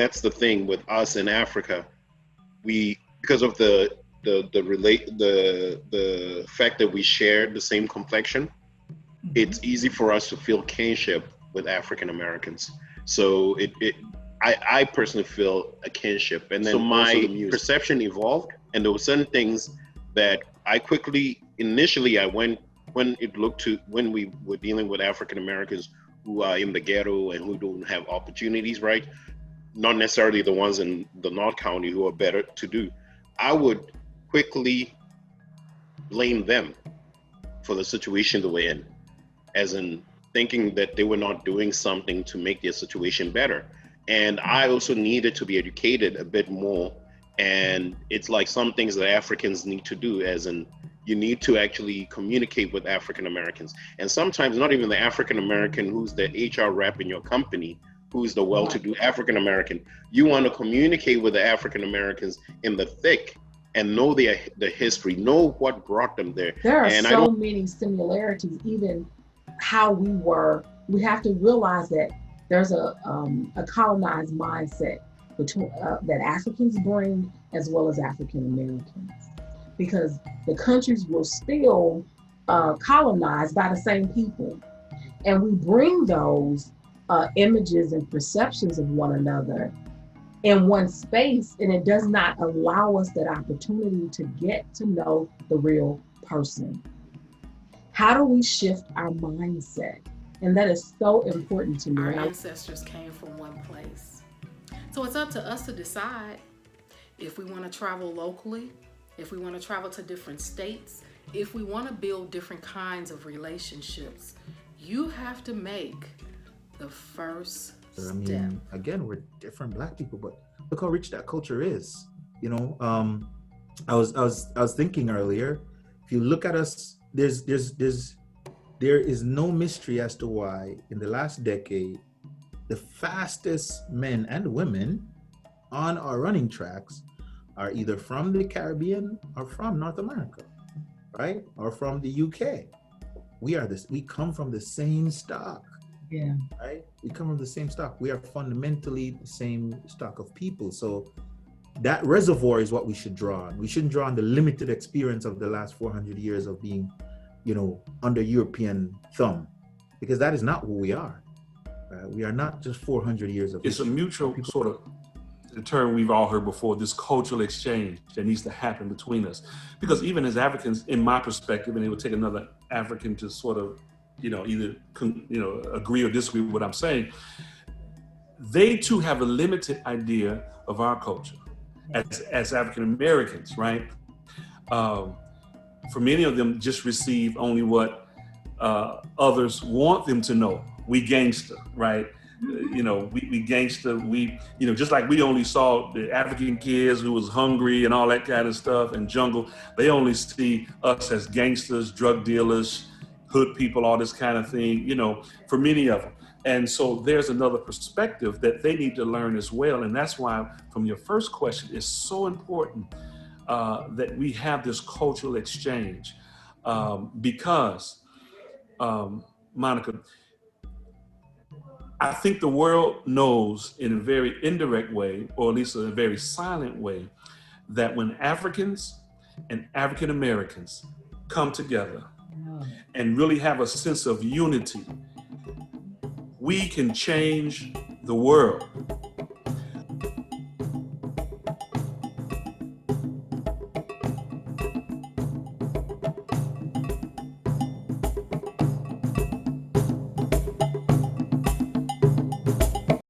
that's the thing with us in Africa. Because of the fact that we share the same complexion, it's easy for us to feel kinship with African Americans. So I personally feel a kinship, and then so my perception evolved, and there were certain things that initially I went when we were dealing with African Americans who are in the ghetto and who don't have opportunities, right? Not necessarily the ones in the North County who are better to do. I would quickly blame them for the situation they were in, as in thinking that they were not doing something to make their situation better. And I also needed to be educated a bit more. And it's like some things that Africans need to do, as in you need to actually communicate with African Americans. And sometimes not even the African American who's the HR rep in your company, who's the well-to-do African American. You want to communicate with the African Americans in the thick and know the history, know what brought them there. There are so many similarities, even how we were. We have to realize that there's a colonized mindset between that Africans bring as well as African Americans, because the countries were still colonized by the same people, and we bring those images and perceptions of one another in one space, and it does not allow us that opportunity to get to know the real person. How do we shift our mindset? And that is so important to me. Our ancestors came from one place. So it's up to us to decide if we want to travel locally, if we want to travel to different states, if we want to build different kinds of relationships. You have to make the first step. I mean, again, we're different Black people, but look how rich that culture is. You know, I was thinking earlier, if you look at us, there is no mystery as to why in the last decade, the fastest men and women on our running tracks are either from the Caribbean or from North America, right? Or from the UK. We come from the same stock. Yeah. Right? We come from the same stock. We are fundamentally the same stock of people. So that reservoir is what we should draw on. We shouldn't draw on the limited experience of the last 400 years of being, under European thumb, because that is not who we are. We are not just 400 years of It's a mutual sort of, the term we've all heard before, this cultural exchange that needs to happen between us. Because even as Africans, in my perspective, and it would take another African to sort of, either agree or disagree with what I'm saying, they too have a limited idea of our culture as African Americans, right? For many of them, just receive only what others want them to know. We gangster, right? We gangster. Just like we only saw the African kids who was hungry and all that kind of stuff and jungle. They only see us as gangsters, drug dealers, hood people, all this kind of thing, for many of them. And so there's another perspective that they need to learn as well. And that's why, from your first question, it's so important that we have this cultural exchange because, Monica, I think the world knows in a very indirect way, or at least in a very silent way, that when Africans and African Americans come together and really have a sense of unity, we can change the world.